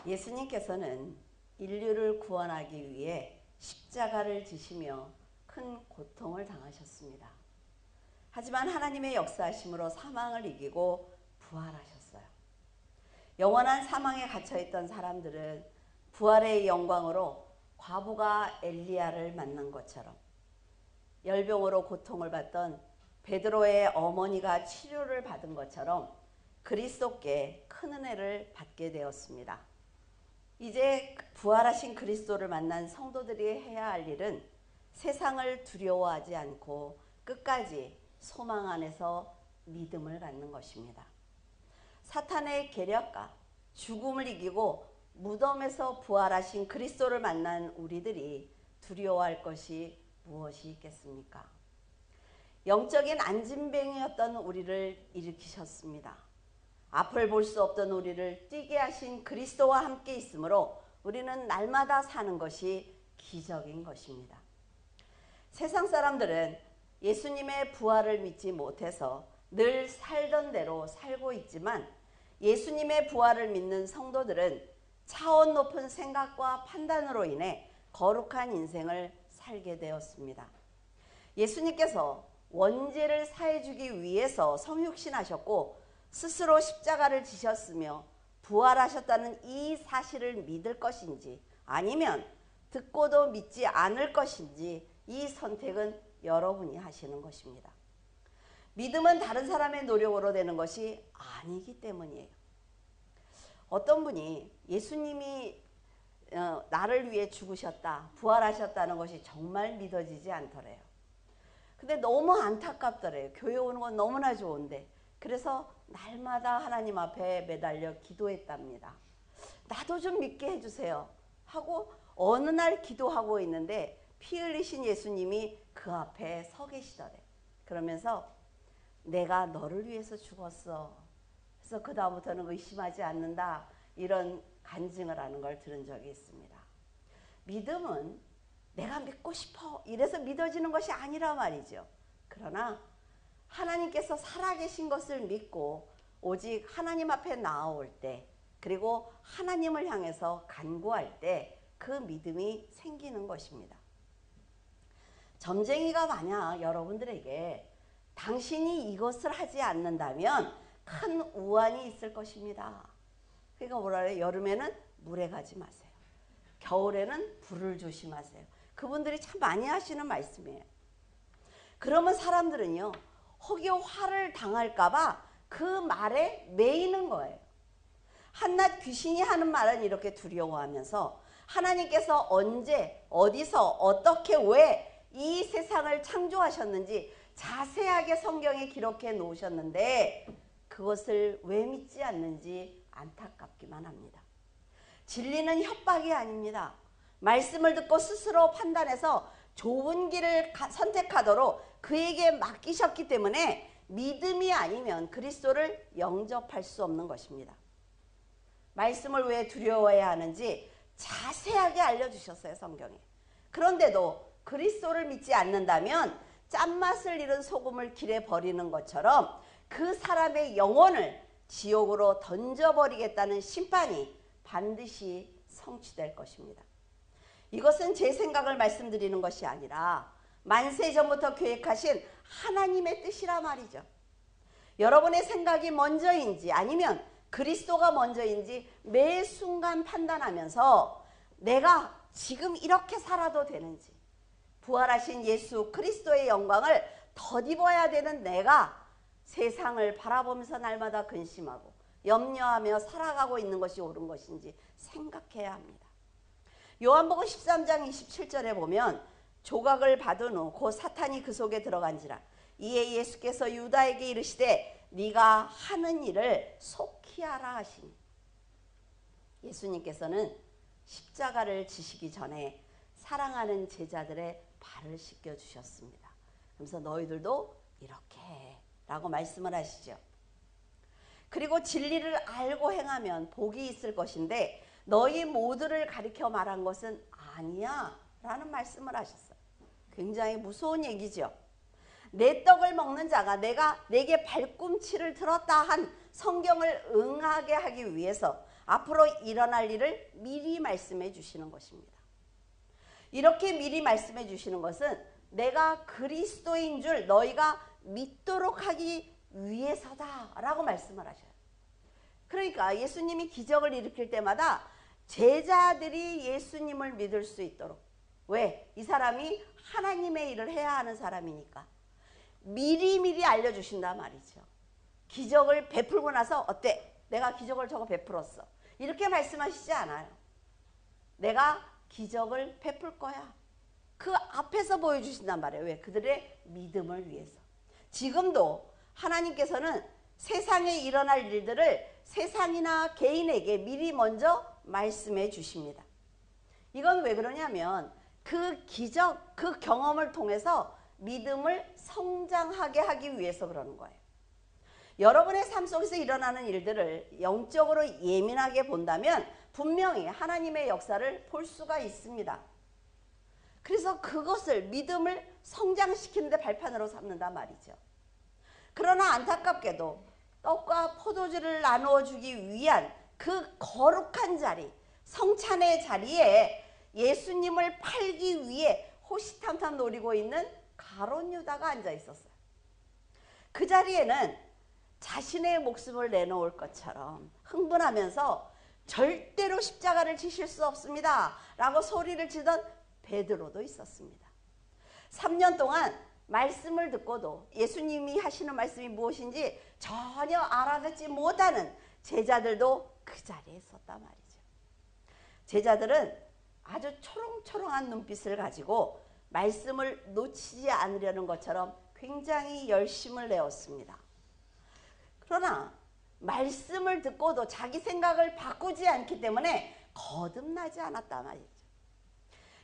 예수님께서는 인류를 구원하기 위해 십자가를 지시며 큰 고통을 당하셨습니다. 하지만 하나님의 역사하심으로 사망을 이기고 부활하셨어요. 영원한 사망에 갇혀있던 사람들은 부활의 영광으로 과부가 엘리야를 만난 것처럼, 열병으로 고통을 받던 베드로의 어머니가 치료를 받은 것처럼 그리스도께 큰 은혜를 받게 되었습니다. 이제 부활하신 그리스도를 만난 성도들이 해야 할 일은 세상을 두려워하지 않고 끝까지 소망 안에서 믿음을 갖는 것입니다. 사탄의 계략과 죽음을 이기고 무덤에서 부활하신 그리스도를 만난 우리들이 두려워할 것이 무엇이 있겠습니까? 영적인 안진뱅이였던 우리를 일으키셨습니다. 앞을 볼 수 없던 우리를 뛰게 하신 그리스도와 함께 있으므로 우리는 날마다 사는 것이 기적인 것입니다. 세상 사람들은 예수님의 부활을 믿지 못해서 늘 살던 대로 살고 있지만, 예수님의 부활을 믿는 성도들은 차원 높은 생각과 판단으로 인해 거룩한 인생을 살게 되었습니다. 예수님께서 원죄를 사해주기 위해서 성육신하셨고 스스로 십자가를 지셨으며 부활하셨다는 이 사실을 믿을 것인지, 아니면 듣고도 믿지 않을 것인지, 이 선택은 여러분이 하시는 것입니다. 믿음은 다른 사람의 노력으로 되는 것이 아니기 때문이에요. 어떤 분이 예수님이 나를 위해 죽으셨다, 부활하셨다는 것이 정말 믿어지지 않더래요. 근데 너무 안타깝더래요. 교회 오는 건 너무나 좋은데. 그래서 날마다 하나님 앞에 매달려 기도했답니다. 나도 좀 믿게 해주세요 하고 어느 날 기도하고 있는데 피 흘리신 예수님이 그 앞에 서 계시더래. 그러면서 내가 너를 위해서 죽었어. 그래서 그 다음부터는 의심하지 않는다, 이런 간증을 하는 걸 들은 적이 있습니다. 믿음은 내가 믿고 싶어 이래서 믿어지는 것이 아니라 말이죠. 그러나 하나님께서 살아계신 것을 믿고 오직 하나님 앞에 나아올 때, 그리고 하나님을 향해서 간구할 때 그 믿음이 생기는 것입니다. 점쟁이가 만약 여러분들에게 당신이 이것을 하지 않는다면 큰 우환이 있을 것입니다. 그러니까 뭐라 그래요? 여름에는 물에 가지 마세요. 겨울에는 불을 조심하세요. 그분들이 참 많이 하시는 말씀이에요. 그러면 사람들은요, 혹여 화를 당할까봐 그 말에 매이는 거예요. 한낱 귀신이 하는 말은 이렇게 두려워하면서 하나님께서 언제, 어디서, 어떻게, 왜 이 세상을 창조하셨는지 자세하게 성경에 기록해 놓으셨는데 그것을 왜 믿지 않는지 안타깝기만 합니다. 진리는 협박이 아닙니다. 말씀을 듣고 스스로 판단해서 좋은 길을 선택하도록 그에게 맡기셨기 때문에 믿음이 아니면 그리스도를 영접할 수 없는 것입니다. 말씀을 왜 두려워해야 하는지 자세하게 알려주셨어요, 성경에. 그런데도 그리스도를 믿지 않는다면 짠맛을 잃은 소금을 길에 버리는 것처럼 그 사람의 영혼을 지옥으로 던져버리겠다는 심판이 반드시 성취될 것입니다. 이것은 제 생각을 말씀드리는 것이 아니라 만세 전부터 계획하신 하나님의 뜻이라 말이죠. 여러분의 생각이 먼저인지 아니면 그리스도가 먼저인지 매 순간 판단하면서 내가 지금 이렇게 살아도 되는지, 부활하신 예수 그리스도의 영광을 덧입어야 되는 내가 세상을 바라보면서 날마다 근심하고 염려하며 살아가고 있는 것이 옳은 것인지 생각해야 합니다. 요한복음 13장 27절에 보면 조각을 받은 후 곧 사탄이 그 속에 들어간지라 이에 예수께서 유다에게 이르시되 네가 하는 일을 속히 하라 하시니, 예수님께서는 십자가를 지시기 전에 사랑하는 제자들의 발을 씻겨 주셨습니다. 그래서 너희들도 이렇게 해 라고 말씀을 하시죠. 그리고 진리를 알고 행하면 복이 있을 것인데 너희 모두를 가리켜 말한 것은 아니야 라는 말씀을 하셨어요. 굉장히 무서운 얘기죠. 내 떡을 먹는 자가 내가 내게 발꿈치를 들었다 한 성경을 응하게 하기 위해서 앞으로 일어날 일을 미리 말씀해 주시는 것입니다. 이렇게 미리 말씀해 주시는 것은 내가 그리스도인 줄 너희가 믿도록 하기 위해서다라고 말씀을 하셔요. 그러니까 예수님이 기적을 일으킬 때마다 제자들이 예수님을 믿을 수 있도록, 왜? 이 사람이 하나님의 일을 해야 하는 사람이니까 미리미리 알려주신단 말이죠. 기적을 베풀고 나서 어때? 내가 기적을 저거 베풀었어. 이렇게 말씀하시지 않아요. 내가 기적을 베풀 거야. 그 앞에서 보여주신단 말이에요. 왜? 그들의 믿음을 위해서. 지금도 하나님께서는 세상에 일어날 일들을 세상이나 개인에게 미리 먼저 말씀해 주십니다. 이건 왜 그러냐면 그 기적, 그 경험을 통해서 믿음을 성장하게 하기 위해서 그러는 거예요. 여러분의 삶 속에서 일어나는 일들을 영적으로 예민하게 본다면 분명히 하나님의 역사를 볼 수가 있습니다. 그래서 그것을 믿음을 성장시키는 데 발판으로 삼는단 말이죠. 그러나 안타깝게도 떡과 포도주를 나누어 주기 위한 그 거룩한 자리, 성찬의 자리에 예수님을 팔기 위해 호시탐탐 노리고 있는 가룟 유다가 앉아 있었어요. 그 자리에는 자신의 목숨을 내놓을 것처럼 흥분하면서 절대로 십자가를 지실 수 없습니다 라고 소리를 치던 베드로도 있었습니다. 3년 동안 말씀을 듣고도 예수님이 하시는 말씀이 무엇인지 전혀 알아듣지 못하는 제자들도 그 자리에 있었단 말이죠. 제자들은 아주 초롱초롱한 눈빛을 가지고 말씀을 놓치지 않으려는 것처럼 굉장히 열심을 내었습니다. 그러나 말씀을 듣고도 자기 생각을 바꾸지 않기 때문에 거듭나지 않았단 말이죠.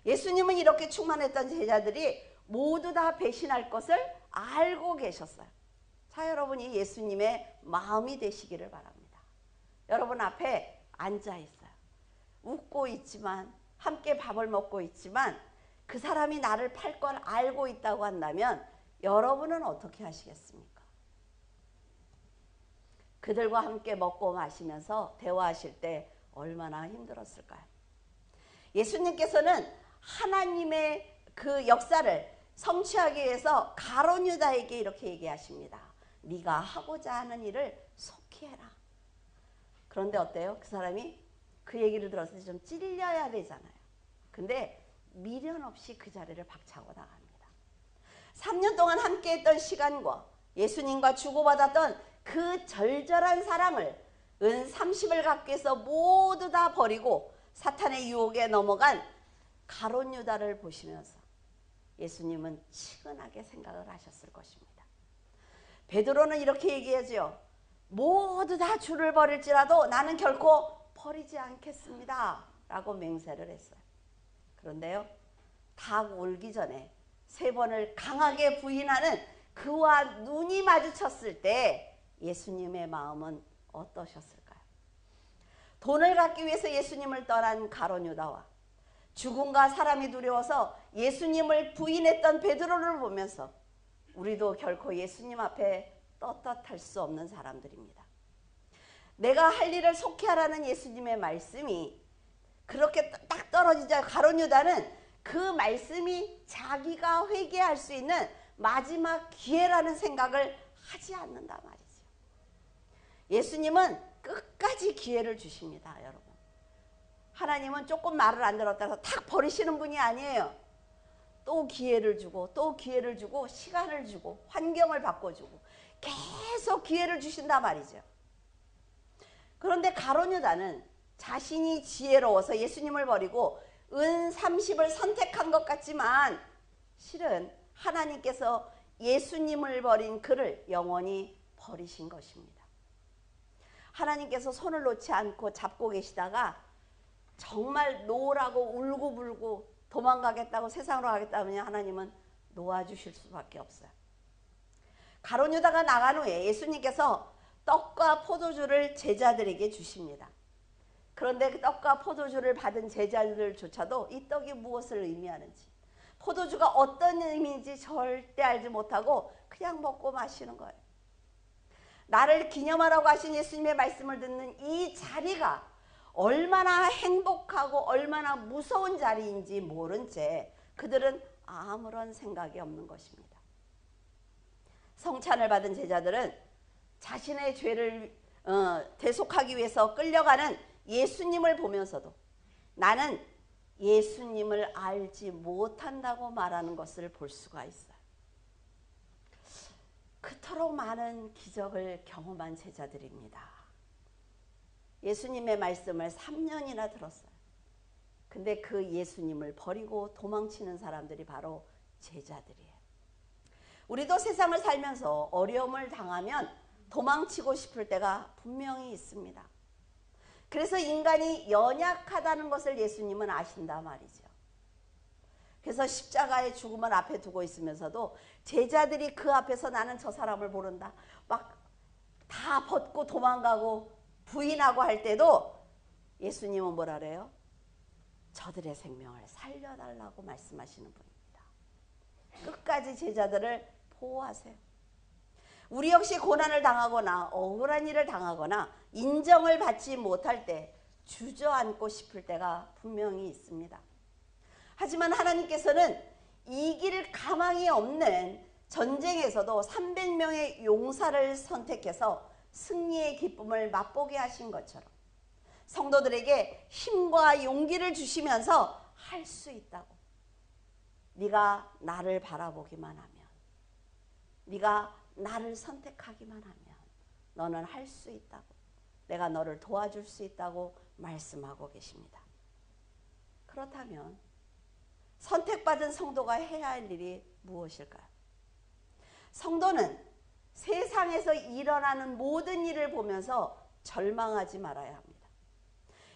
예수님은 이렇게 충만했던 제자들이 모두 다 배신할 것을 알고 계셨어요. 자, 여러분이 예수님의 마음이 되시기를 바랍니다. 여러분 앞에 앉아 있어요. 웃고 있지만, 함께 밥을 먹고 있지만 그 사람이 나를 팔 걸 알고 있다고 한다면 여러분은 어떻게 하시겠습니까? 그들과 함께 먹고 마시면서 대화하실 때 얼마나 힘들었을까요? 예수님께서는 하나님의 그 역사를 성취하기 위해서 가룟 유다에게 이렇게 얘기하십니다. 네가 하고자 하는 일을 속히 해라. 그런데 어때요? 그 사람이 그 얘기를 들었을 때 좀 찔려야 되잖아요. 근데 미련 없이 그 자리를 박차고 나갑니다. 3년 동안 함께했던 시간과 예수님과 주고받았던 그 절절한 사랑을 은 30을 갖기 위해서 모두 다 버리고 사탄의 유혹에 넘어간 가룟 유다를 보시면서 예수님은 치근하게 생각을 하셨을 것입니다. 베드로는 이렇게 얘기하죠. 모두 다 주를 버릴지라도 나는 결코 버리지 않겠습니다 라고 맹세를 했어요. 그런데요, 닭 울기 전에 3번을 강하게 부인하는 그와 눈이 마주쳤을 때 예수님의 마음은 어떠셨을까요? 돈을 갖기 위해서 예수님을 떠난 가룟 유다와 죽음과 사람이 두려워서 예수님을 부인했던 베드로를 보면서 우리도 결코 예수님 앞에 떳떳할 수 없는 사람들입니다. 내가 할 일을 속히 하라는 예수님의 말씀이 그렇게 딱 떨어지자 가룟 유다는 그 말씀이 자기가 회개할 수 있는 마지막 기회라는 생각을 하지 않는단 말이죠. 예수님은 끝까지 기회를 주십니다, 여러분. 하나님은 조금 말을 안 들었다고 탁 버리시는 분이 아니에요. 또 기회를 주고 또 기회를 주고 시간을 주고 환경을 바꿔주고 계속 기회를 주신단 말이죠. 그런데 가룟 유다는 자신이 지혜로워서 예수님을 버리고 은 30을 선택한 것 같지만 실은 하나님께서 예수님을 버린 그를 영원히 버리신 것입니다. 하나님께서 손을 놓지 않고 잡고 계시다가 정말 놓으라고 울고불고 도망가겠다고 세상으로 가겠다면 하나님은 놓아주실 수밖에 없어요. 가룟 유다가 나간 후에 예수님께서 떡과 포도주를 제자들에게 주십니다. 그런데 그 떡과 포도주를 받은 제자들조차도 이 떡이 무엇을 의미하는지, 포도주가 어떤 의미인지 절대 알지 못하고 그냥 먹고 마시는 거예요. 나를 기념하라고 하신 예수님의 말씀을 듣는 이 자리가 얼마나 행복하고 얼마나 무서운 자리인지 모른 채 그들은 아무런 생각이 없는 것입니다. 성찬을 받은 제자들은 자신의 죄를 대속하기 위해서 끌려가는 예수님을 보면서도 나는 예수님을 알지 못한다고 말하는 것을 볼 수가 있어요. 그토록 많은 기적을 경험한 제자들입니다. 예수님의 말씀을 3년이나 들었어요. 근데 그 예수님을 버리고 도망치는 사람들이 바로 제자들이에요. 우리도 세상을 살면서 어려움을 당하면 도망치고 싶을 때가 분명히 있습니다. 그래서 인간이 연약하다는 것을 예수님은 아신다 말이죠. 그래서 십자가의 죽음을 앞에 두고 있으면서도 제자들이 그 앞에서 나는 저 사람을 모른다 막 다 벗고 도망가고 부인하고 할 때도 예수님은 뭐라 그래요? 저들의 생명을 살려달라고 말씀하시는 분입니다. 끝까지 제자들을 보호하세요. 우리 역시 고난을 당하거나 억울한 일을 당하거나 인정을 받지 못할 때 주저앉고 싶을 때가 분명히 있습니다. 하지만 하나님께서는 이길 가망이 없는 전쟁에서도 300명의 용사를 선택해서 승리의 기쁨을 맛보게 하신 것처럼 성도들에게 힘과 용기를 주시면서 할 수 있다고. 네가 나를 바라보기만 하면, 네가 나를 선택하기만 하면 너는 할 수 있다고. 내가 너를 도와줄 수 있다고 말씀하고 계십니다. 그렇다면 선택받은 성도가 해야 할 일이 무엇일까요? 성도는 세상에서 일어나는 모든 일을 보면서 절망하지 말아야 합니다.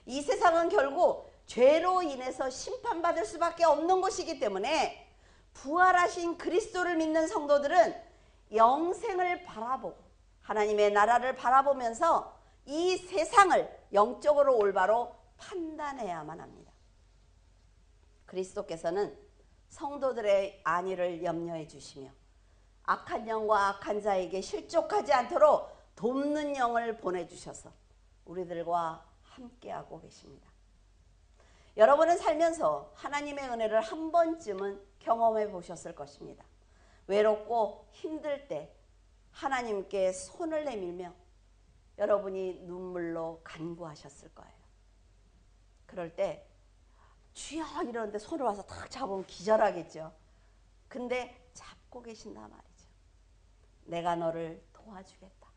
이 세상은 결국 죄로 인해서 심판받을 수밖에 없는 곳이기 때문에 부활하신 그리스도를 믿는 성도들은 영생을 바라보고 하나님의 나라를 바라보면서 이 세상을 영적으로 올바로 판단해야만 합니다. 그리스도께서는 성도들의 안위를 염려해 주시며 악한 영과 악한 자에게 실족하지 않도록 돕는 영을 보내주셔서 우리들과 함께하고 계십니다. 여러분은 살면서 하나님의 은혜를 한 번쯤은 경험해 보셨을 것입니다. 외롭고 힘들 때 하나님께 손을 내밀며 여러분이 눈물로 간구하셨을 거예요. 그럴 때 주여 이러는데 손을 와서 탁 잡으면 기절하겠죠. 근데 잡고 계신단 말이죠. 내가 너를 도와주겠다.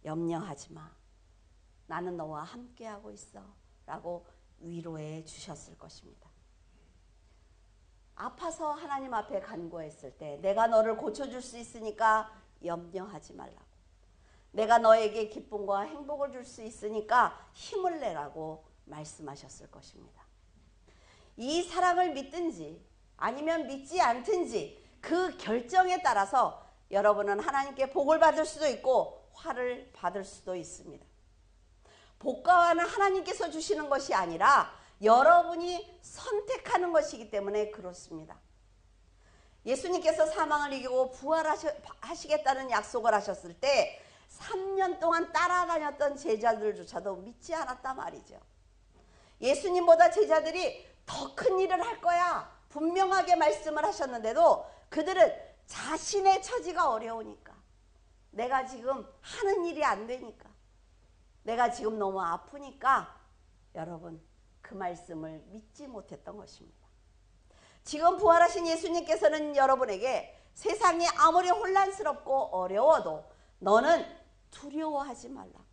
염려하지 마. 나는 너와 함께하고 있어. 라고 위로해 주셨을 것입니다. 아파서 하나님 앞에 간구했을 때 내가 너를 고쳐줄 수 있으니까 염려하지 말라고. 내가 너에게 기쁨과 행복을 줄 수 있으니까 힘을 내라고 말씀하셨을 것입니다. 이 사랑을 믿든지 아니면 믿지 않든지 그 결정에 따라서 여러분은 하나님께 복을 받을 수도 있고 화를 받을 수도 있습니다. 복과 화는 하나님께서 주시는 것이 아니라 여러분이 선택하는 것이기 때문에 그렇습니다. 예수님께서 사망을 이기고 부활하시겠다는 약속을 하셨을 때 3년 동안 따라다녔던 제자들조차도 믿지 않았단 말이죠. 예수님보다 제자들이 더 큰 일을 할 거야 분명하게 말씀을 하셨는데도 그들은 자신의 처지가 어려우니까, 내가 지금 하는 일이 안 되니까, 내가 지금 너무 아프니까 여러분 그 말씀을 믿지 못했던 것입니다. 지금 부활하신 예수님께서는 여러분에게 세상이 아무리 혼란스럽고 어려워도 너는 두려워하지 말라고.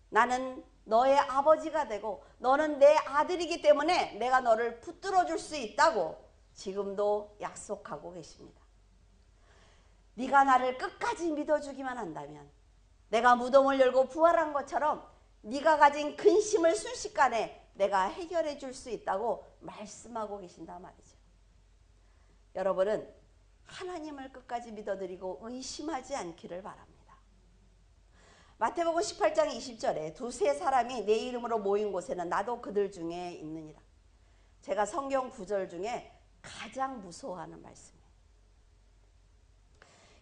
나는 너의 아버지가 되고 너는 내 아들이기 때문에 내가 너를 붙들어 줄 수 있다고 지금도 약속하고 계십니다. 네가 나를 끝까지 믿어주기만 한다면 내가 무덤을 열고 부활한 것처럼 네가 가진 근심을 순식간에 내가 해결해 줄 수 있다고 말씀하고 계신단 말이죠. 여러분은 하나님을 끝까지 믿어드리고 의심하지 않기를 바랍니다. 마태복음 18장 20절에 두세 사람이 내 이름으로 모인 곳에는 나도 그들 중에 있느니라. 제가 성경 구절 중에 가장 무서워하는 말씀이에요.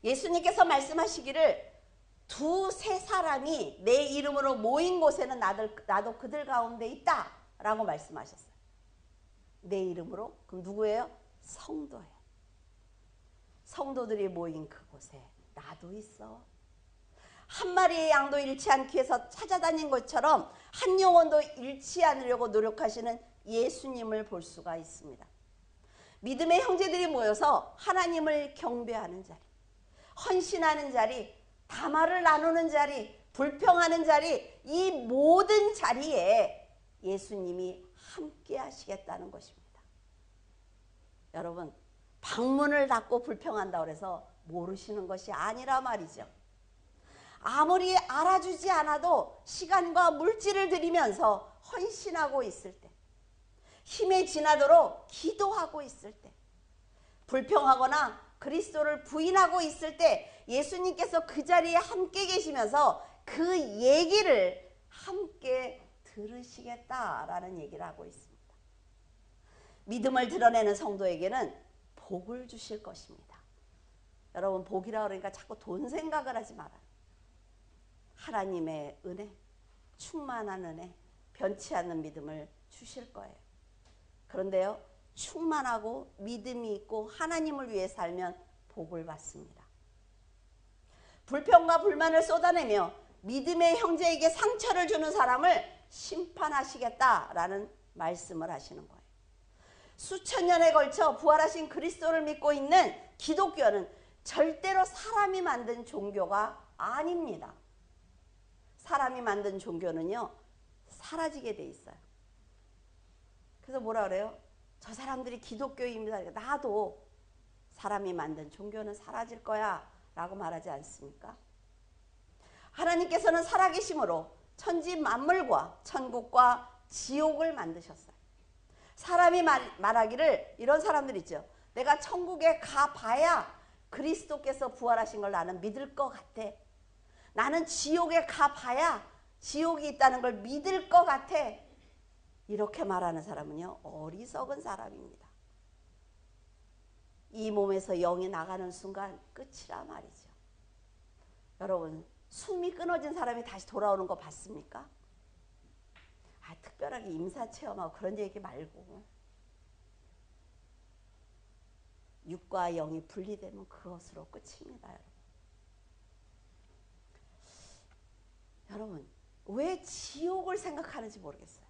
예수님께서 말씀하시기를 두세 사람이 내 이름으로 모인 곳에는 나도 그들 가운데 있다 라고 말씀하셨어요. 내 이름으로? 그럼 누구예요? 성도예요. 성도들이 모인 그곳에 나도 있어. 한 마리의 양도 잃지 않기 위해서 찾아다닌 것처럼 한 영혼도 잃지 않으려고 노력하시는 예수님을 볼 수가 있습니다. 믿음의 형제들이 모여서 하나님을 경배하는 자리, 헌신하는 자리, 담화를 나누는 자리, 불평하는 자리, 이 모든 자리에 예수님이 함께 하시겠다는 것입니다. 여러분, 방문을 닫고 불평한다고 해서 모르시는 것이 아니라 말이죠. 아무리 알아주지 않아도 시간과 물질을 들이면서 헌신하고 있을 때, 힘에 지나도록 기도하고 있을 때, 불평하거나 그리스도를 부인하고 있을 때 예수님께서 그 자리에 함께 계시면서 그 얘기를 함께 들으시겠다라는 얘기를 하고 있습니다. 믿음을 드러내는 성도에게는 복을 주실 것입니다. 여러분, 복이라 그러니까 자꾸 돈 생각을 하지 말아요. 하나님의 은혜, 충만한 은혜, 변치 않는 믿음을 주실 거예요. 그런데요, 충만하고 믿음이 있고 하나님을 위해 살면 복을 받습니다. 불평과 불만을 쏟아내며 믿음의 형제에게 상처를 주는 사람을 심판하시겠다라는 말씀을 하시는 거예요. 수천 년에 걸쳐 부활하신 그리스도를 믿고 있는 기독교는 절대로 사람이 만든 종교가 아닙니다. 사람이 만든 종교는요, 사라지게 돼 있어요. 그래서 뭐라 그래요? 저 사람들이 기독교입니다. 나도 사람이 만든 종교는 사라질 거야 라고 말하지 않습니까? 하나님께서는 살아계심으로 천지 만물과 천국과 지옥을 만드셨어요. 사람이 말하기를, 이런 사람들 있죠. 내가 천국에 가봐야 그리스도께서 부활하신 걸 나는 믿을 것 같아. 나는 지옥에 가봐야 지옥이 있다는 걸 믿을 것 같아. 이렇게 말하는 사람은요, 어리석은 사람입니다. 이 몸에서 영이 나가는 순간 끝이라 말이죠. 여러분, 숨이 끊어진 사람이 다시 돌아오는 거 봤습니까? 특별하게 임사체험하고 그런 얘기 말고, 육과 영이 분리되면 그것으로 끝입니다. 여러분, 왜 지옥을 생각하는지 모르겠어요.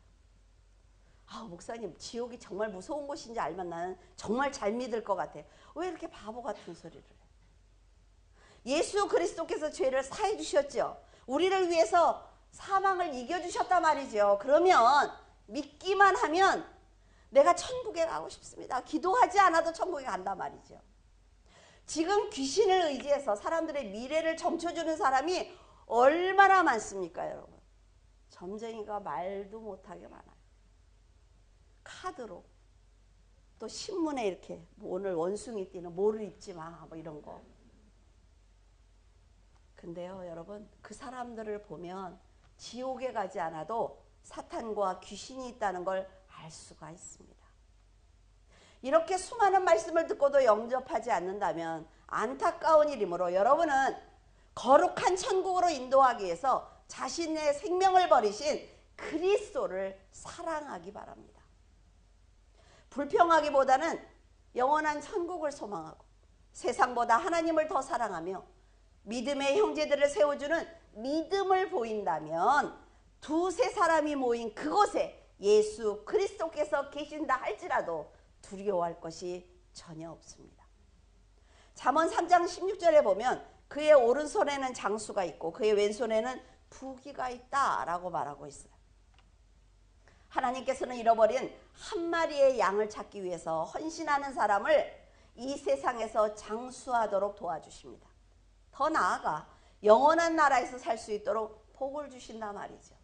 목사님, 지옥이 정말 무서운 곳인지 알면 나는 정말 잘 믿을 것 같아요. 왜 이렇게 바보 같은 소리를 해요? 예수 그리스도께서 죄를 사해 주셨죠. 우리를 위해서 사망을 이겨주셨단 말이죠. 그러면 믿기만 하면 내가 천국에 가고 싶습니다. 기도하지 않아도 천국에 간단 말이죠. 지금 귀신을 의지해서 사람들의 미래를 점쳐주는 사람이 얼마나 많습니까, 여러분? 점쟁이가 말도 못하게 많아요. 카드로, 또 신문에 이렇게 오늘 원숭이 띠는 뭐를 입지 마, 뭐 이런 거. 근데요, 여러분, 그 사람들을 보면 지옥에 가지 않아도 사탄과 귀신이 있다는 걸 알 수가 있습니다. 이렇게 수많은 말씀을 듣고도 영접하지 않는다면 안타까운 일이므로 여러분은 거룩한 천국으로 인도하기 위해서 자신의 생명을 버리신 그리스도를 사랑하기 바랍니다. 불평하기보다는 영원한 천국을 소망하고 세상보다 하나님을 더 사랑하며 믿음의 형제들을 세워주는 믿음을 보인다면 두세 사람이 모인 그곳에 예수 그리스도께서 계신다 할지라도 두려워할 것이 전혀 없습니다. 잠언 3장 16절에 보면 그의 오른손에는 장수가 있고 그의 왼손에는 부귀가 있다라고 말하고 있어요. 하나님께서는 잃어버린 한 마리의 양을 찾기 위해서 헌신하는 사람을 이 세상에서 장수하도록 도와주십니다. 더 나아가 영원한 나라에서 살 수 있도록 복을 주신단 말이죠.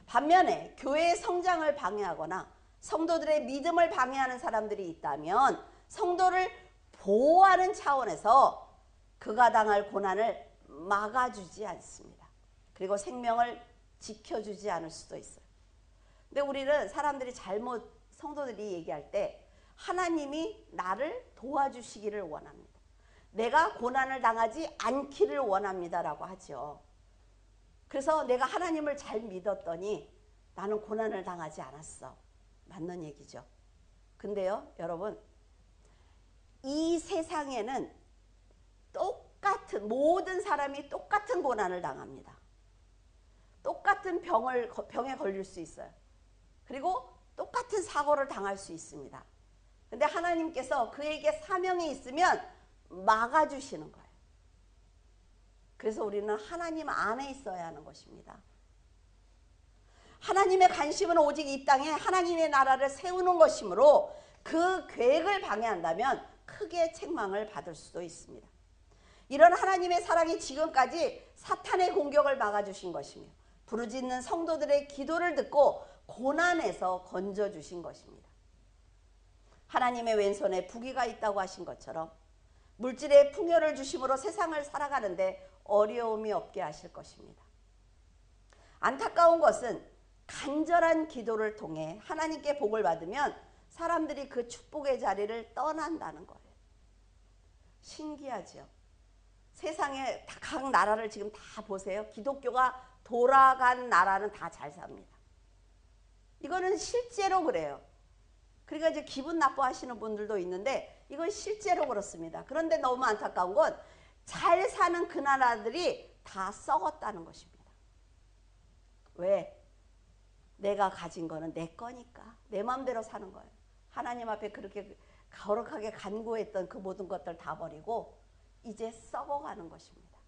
반면에 교회의 성장을 방해하거나 성도들의 믿음을 방해하는 사람들이 있다면 성도를 보호하는 차원에서 그가 당할 고난을 막아주지 않습니다. 그리고 생명을 지켜주지 않을 수도 있어요. 근데 우리는 사람들이 성도들이 얘기할 때 하나님이 나를 도와주시기를 원합니다. 내가 고난을 당하지 않기를 원합니다라고 하죠. 그래서 내가 하나님을 잘 믿었더니 나는 고난을 당하지 않았어. 맞는 얘기죠. 근데요, 여러분, 이 세상에는 똑같은, 모든 사람이 똑같은 고난을 당합니다. 똑같은 병에 걸릴 수 있어요. 그리고 똑같은 사고를 당할 수 있습니다. 근데 하나님께서 그에게 사명이 있으면 막아주시는 거예요. 그래서 우리는 하나님 안에 있어야 하는 것입니다. 하나님의 관심은 오직 이 땅에 하나님의 나라를 세우는 것이므로 그 계획을 방해한다면 크게 책망을 받을 수도 있습니다. 이런 하나님의 사랑이 지금까지 사탄의 공격을 막아주신 것이며 부르짖는 성도들의 기도를 듣고 고난에서 건져주신 것입니다. 하나님의 왼손에 부귀가 있다고 하신 것처럼 물질의 풍요를 주심으로 세상을 살아가는데 어려움이 없게 하실 것입니다. 안타까운 것은 간절한 기도를 통해 하나님께 복을 받으면 사람들이 그 축복의 자리를 떠난다는 거예요. 신기하죠. 세상의 각 나라를 지금 다 보세요. 기독교가 돌아간 나라는 다 잘 삽니다. 이거는 실제로 그래요. 그러니까 이제 기분 나빠하시는 분들도 있는데 이건 실제로 그렇습니다. 그런데 너무 안타까운 건 잘 사는 그 나라들이 다 썩었다는 것입니다. 왜? 내가 가진 거는 내 거니까. 내 마음대로 사는 거예요. 하나님 앞에 그렇게 거룩하게 간구했던 그 모든 것들 다 버리고 이제 썩어가는 것입니다.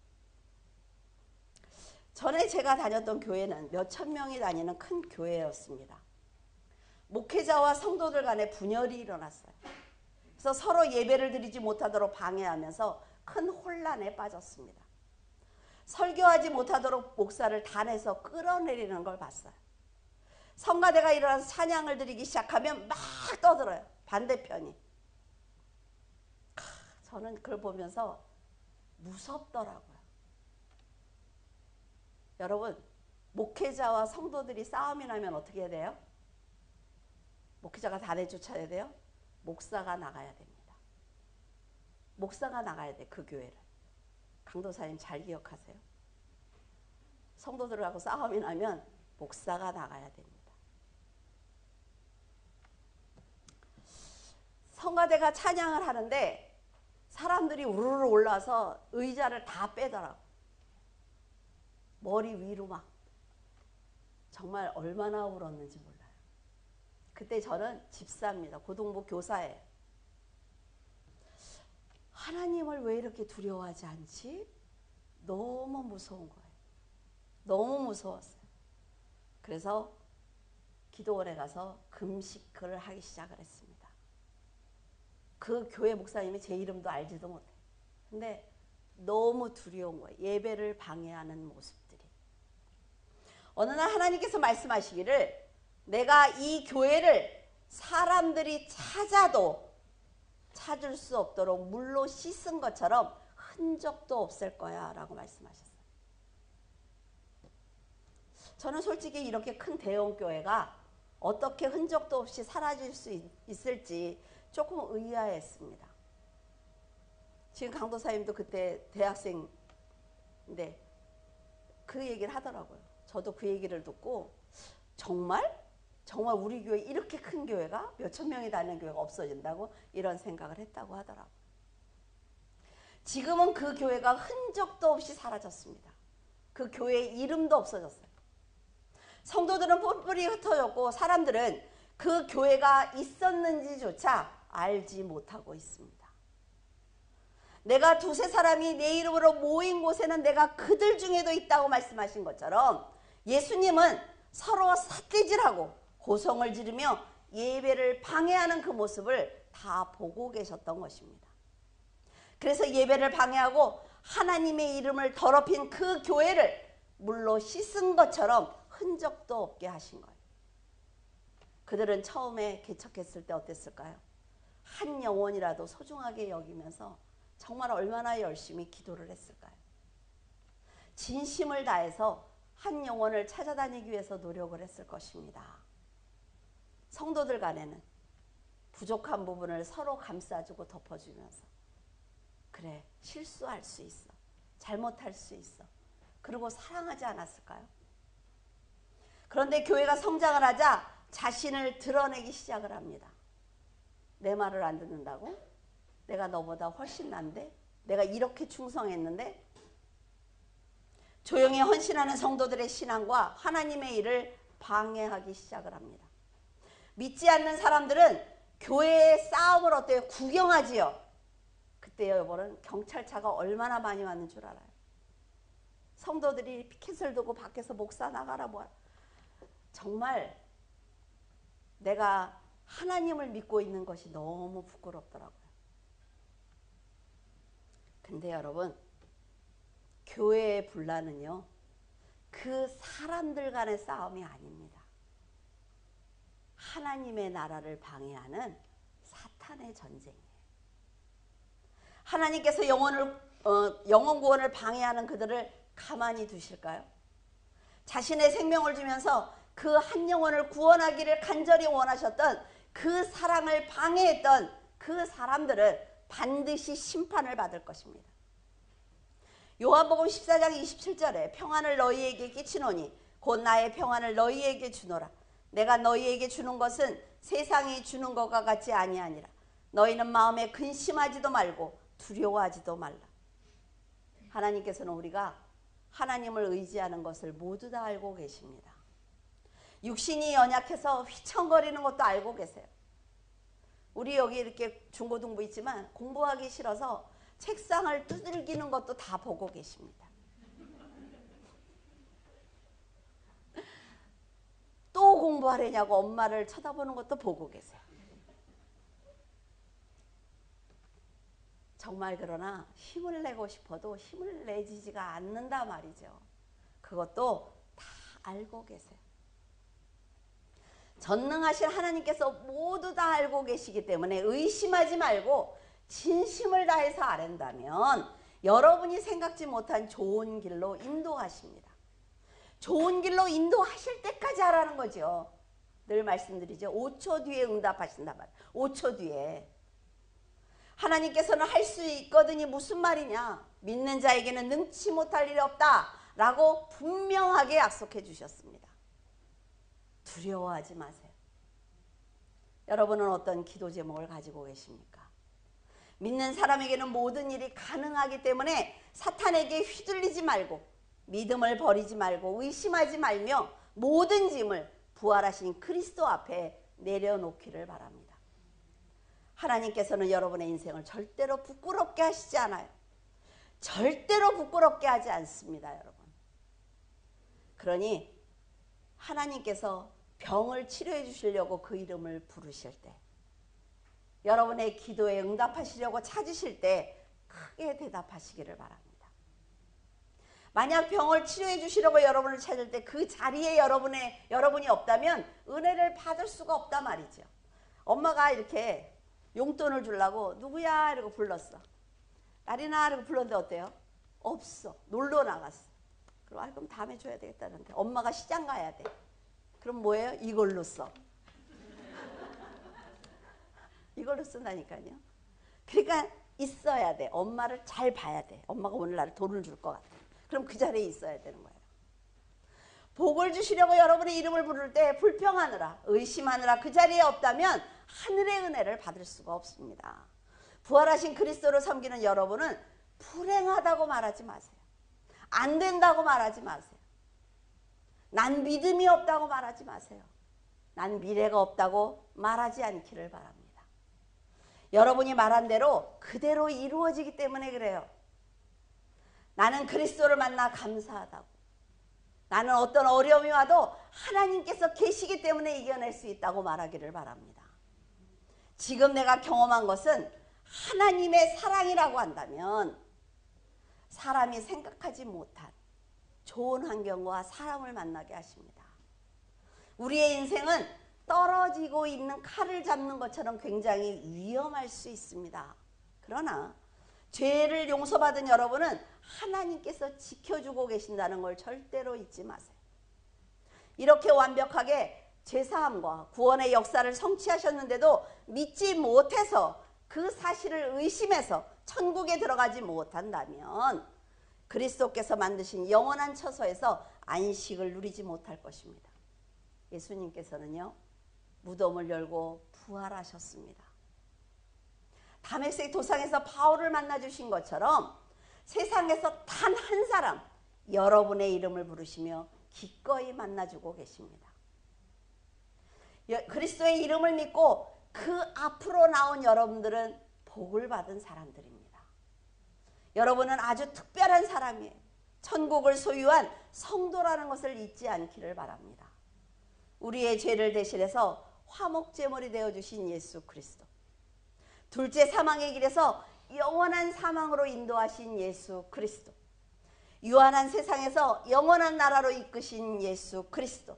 전에 제가 다녔던 교회는 몇천 명이 다니는 큰 교회였습니다. 목회자와 성도들 간에 분열이 일어났어요. 그래서 서로 예배를 드리지 못하도록 방해하면서 큰 혼란에 빠졌습니다. 설교하지 못하도록 목사를 단에서 끌어내리는 걸 봤어요. 성가대가 일어나서 찬양을 드리기 시작하면 막 떠들어요. 반대편이. 저는 그걸 보면서 무섭더라고요. 여러분, 목회자와 성도들이 싸움이 나면 어떻게 해야 돼요? 목회자가 다 내쫓아야 돼요? 목사가 나가야 됩니다. 목사가 나가야 돼, 그 교회를. 강도사님 잘 기억하세요. 성도들하고 싸움이 나면 목사가 나가야 됩니다. 성가대가 찬양을 하는데 사람들이 우르르 올라서 의자를 다 빼더라고. 머리 위로 막. 정말 얼마나 울었는지 몰라요. 그때 저는 집사입니다. 고등부 교사예요. 하나님을 왜 이렇게 두려워하지 않지? 너무 무서운 거예요. 너무 무서웠어요. 그래서 기도원에 가서 금식을 하기 시작을 했습니다. 그 교회 목사님이 제 이름도 알지도 못해요. 근데 너무 두려운 거예요. 예배를 방해하는 모습들이. 어느 날 하나님께서 말씀하시기를 내가 이 교회를 사람들이 찾아도 찾을 수 없도록 물로 씻은 것처럼 흔적도 없을 거야 라고 말씀하셨어요. 저는 솔직히 이렇게 큰 대형 교회가 어떻게 흔적도 없이 사라질 수 있을지 조금 의아했습니다. 지금 강도사님도 그때 대학생인데 그 얘기를 하더라고요. 저도 그 얘기를 듣고 정말 우리 교회 이렇게 큰 교회가 몇천 명이 다니는 교회가 없어진다고 이런 생각을 했다고 하더라고요. 지금은 그 교회가 흔적도 없이 사라졌습니다. 그 교회의 이름도 없어졌어요. 성도들은 뿔뿔이 흩어졌고 사람들은 그 교회가 있었는지조차 알지 못하고 있습니다. 내가 두세 사람이 내 이름으로 모인 곳에는 내가 그들 중에도 있다고 말씀하신 것처럼 예수님은 서로 삿대질하고 고성을 지르며 예배를 방해하는 그 모습을 다 보고 계셨던 것입니다. 그래서 예배를 방해하고 하나님의 이름을 더럽힌 그 교회를 물로 씻은 것처럼 흔적도 없게 하신 거예요. 그들은 처음에 개척했을 때 어땠을까요? 한 영혼이라도 소중하게 여기면서 정말 얼마나 열심히 기도를 했을까요? 진심을 다해서 한 영혼을 찾아다니기 위해서 노력을 했을 것입니다. 성도들 간에는 부족한 부분을 서로 감싸주고 덮어주면서 그래, 실수할 수 있어. 잘못할 수 있어. 그리고 사랑하지 않았을까요? 그런데 교회가 성장을 하자 자신을 드러내기 시작을 합니다. 내 말을 안 듣는다고? 내가 너보다 훨씬 난데? 내가 이렇게 충성했는데? 조용히 헌신하는 성도들의 신앙과 하나님의 일을 방해하기 시작을 합니다. 믿지 않는 사람들은 교회의 싸움을 어때요? 구경하지요. 그때 여러분은 경찰차가 얼마나 많이 왔는 줄 알아요? 성도들이 피켓을 두고 밖에서 목사 나가라 뭐하라. 정말 내가 하나님을 믿고 있는 것이 너무 부끄럽더라고요. 근데 여러분, 교회의 분란은요, 그 사람들 간의 싸움이 아닙니다. 하나님의 나라를 방해하는 사탄의 전쟁이에요. 하나님께서 영혼 구원을 방해하는 그들을 가만히 두실까요? 자신의 생명을 주면서 그 한 영혼을 구원하기를 간절히 원하셨던 그 사랑을 방해했던 그 사람들은 반드시 심판을 받을 것입니다. 요한복음 14장 27절에 평안을 너희에게 끼치노니 곧 나의 평안을 너희에게 주노라. 내가 너희에게 주는 것은 세상이 주는 것과 같지 아니하니라. 너희는 마음에 근심하지도 말고 두려워하지도 말라. 하나님께서는 우리가 하나님을 의지하는 것을 모두 다 알고 계십니다. 육신이 연약해서 휘청거리는 것도 알고 계세요. 우리 여기 이렇게 중고등부 있지만 공부하기 싫어서 책상을 두들기는 것도 다 보고 계십니다. 또 공부하려냐고 엄마를 쳐다보는 것도 보고 계세요. 정말 그러나 힘을 내고 싶어도 힘을 내지지가 않는다 말이죠. 그것도 다 알고 계세요. 전능하신 하나님께서 모두 다 알고 계시기 때문에 의심하지 말고 진심을 다해서 아랜다면 여러분이 생각지 못한 좋은 길로 인도하십니다. 좋은 길로 인도하실 때까지 하라는 거죠. 늘 말씀드리죠. 5초 뒤에 응답하신단 말이에요. 5초 뒤에. 하나님께서는 할 수 있거든이 무슨 말이냐. 믿는 자에게는 능치 못할 일이 없다 라고 분명하게 약속해 주셨습니다. 두려워하지 마세요. 여러분은 어떤 기도 제목을 가지고 계십니까? 믿는 사람에게는 모든 일이 가능하기 때문에 사탄에게 휘둘리지 말고 믿음을 버리지 말고 의심하지 말며 모든 짐을 부활하신 그리스도 앞에 내려놓기를 바랍니다. 하나님께서는 여러분의 인생을 절대로 부끄럽게 하시지 않아요. 절대로 부끄럽게 하지 않습니다, 여러분. 그러니 하나님께서 병을 치료해 주시려고 그 이름을 부르실 때, 여러분의 기도에 응답하시려고 찾으실 때 크게 대답하시기를 바랍니다. 만약 병을 치료해 주시려고 여러분을 찾을 때 그 자리에 여러분이 없다면 은혜를 받을 수가 없다 말이죠. 엄마가 이렇게 용돈을 주려고 누구야 이러고 불렀어. 나리나 이러고 불렀는데 어때요? 없어. 놀러 나갔어. 그럼 다음에 줘야 되겠다는데 엄마가 시장 가야 돼. 그럼 뭐예요? 이걸로 써. 이걸로 쓴다니까요. 그러니까 있어야 돼. 엄마를 잘 봐야 돼. 엄마가 오늘 나를 돈을 줄 것 같아. 그럼 그 자리에 있어야 되는 거예요. 복을 주시려고 여러분의 이름을 부를 때 불평하느라 의심하느라 그 자리에 없다면 하늘의 은혜를 받을 수가 없습니다. 부활하신 그리스도를 섬기는 여러분은 불행하다고 말하지 마세요. 안 된다고 말하지 마세요. 난 믿음이 없다고 말하지 마세요. 난 미래가 없다고 말하지 않기를 바랍니다. 여러분이 말한 대로 그대로 이루어지기 때문에 그래요. 나는 그리스도를 만나 감사하다고. 나는 어떤 어려움이 와도 하나님께서 계시기 때문에 이겨낼 수 있다고 말하기를 바랍니다. 지금 내가 경험한 것은 하나님의 사랑이라고 한다면 사람이 생각하지 못한 좋은 환경과 사람을 만나게 하십니다. 우리의 인생은 떨어지고 있는 칼을 잡는 것처럼 굉장히 위험할 수 있습니다. 그러나 죄를 용서받은 여러분은 하나님께서 지켜주고 계신다는 걸 절대로 잊지 마세요. 이렇게 완벽하게 죄사함과 구원의 역사를 성취하셨는데도 믿지 못해서 그 사실을 의심해서 천국에 들어가지 못한다면 그리스도께서 만드신 영원한 처소에서 안식을 누리지 못할 것입니다. 예수님께서는요, 무덤을 열고 부활하셨습니다. 다메섹 도상에서 바울을 만나 주신 것처럼 세상에서 단 한 사람, 여러분의 이름을 부르시며 기꺼이 만나주고 계십니다. 그리스도의 이름을 믿고 그 앞으로 나온 여러분들은 복을 받은 사람들입니다. 여러분은 아주 특별한 사람이에요. 천국을 소유한 성도라는 것을 잊지 않기를 바랍니다. 우리의 죄를 대신해서 화목제물이 되어주신 예수 그리스도, 둘째 사망의 길에서 영원한 사망으로 인도하신 예수 그리스도, 유한한 세상에서 영원한 나라로 이끄신 예수 그리스도,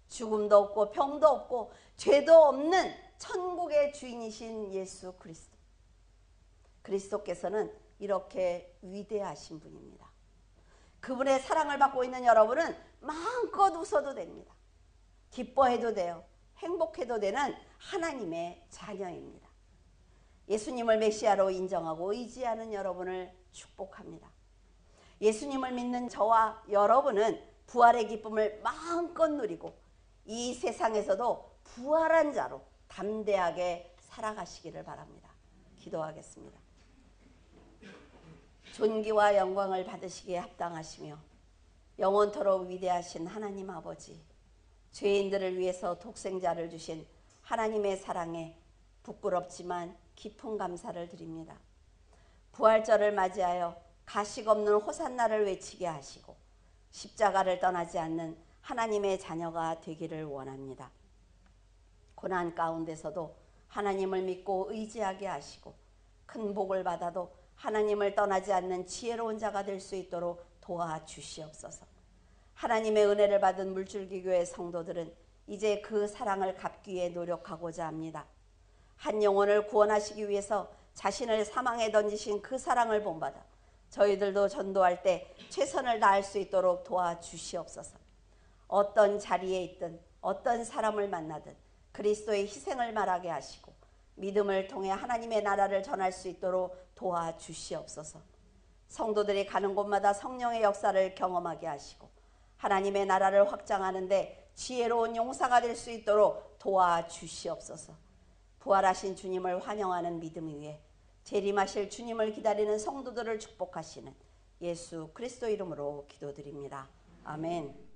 죽음도 없고 병도 없고 죄도 없는 천국의 주인이신 예수 그리스도. 그리스도께서는 이렇게 위대하신 분입니다. 그분의 사랑을 받고 있는 여러분은 마음껏 웃어도 됩니다. 기뻐해도 돼요. 행복해도 되는 하나님의 자녀입니다. 예수님을 메시아로 인정하고 의지하는 여러분을 축복합니다. 예수님을 믿는 저와 여러분은 부활의 기쁨을 마음껏 누리고 이 세상에서도 부활한 자로 담대하게 살아가시기를 바랍니다. 기도하겠습니다. 존귀와 영광을 받으시기에 합당하시며 영원토록 위대하신 하나님 아버지, 죄인들을 위해서 독생자를 주신 하나님의 사랑에 부끄럽지만 깊은 감사를 드립니다. 부활절을 맞이하여 가식 없는 호산나를 외치게 하시고 십자가를 떠나지 않는 하나님의 자녀가 되기를 원합니다. 고난 가운데서도 하나님을 믿고 의지하게 하시고 큰 복을 받아도 하나님을 떠나지 않는 지혜로운 자가 될 수 있도록 도와주시옵소서. 하나님의 은혜를 받은 물줄기교회 성도들은 이제 그 사랑을 갚기 위해 노력하고자 합니다. 한 영혼을 구원하시기 위해서 자신을 사망에 던지신 그 사랑을 본받아 저희들도 전도할 때 최선을 다할 수 있도록 도와주시옵소서. 어떤 자리에 있든 어떤 사람을 만나든 그리스도의 희생을 말하게 하시고 믿음을 통해 하나님의 나라를 전할 수 있도록 도와주시옵소서. 성도들이 가는 곳마다 성령의 역사를 경험하게 하시고 하나님의 나라를 확장하는데 지혜로운 용사가 될 수 있도록 도와주시옵소서. 부활하신 주님을 환영하는 믿음 위에 재림하실 주님을 기다리는 성도들을 축복하시는 예수 그리스도 이름으로 기도드립니다. 아멘.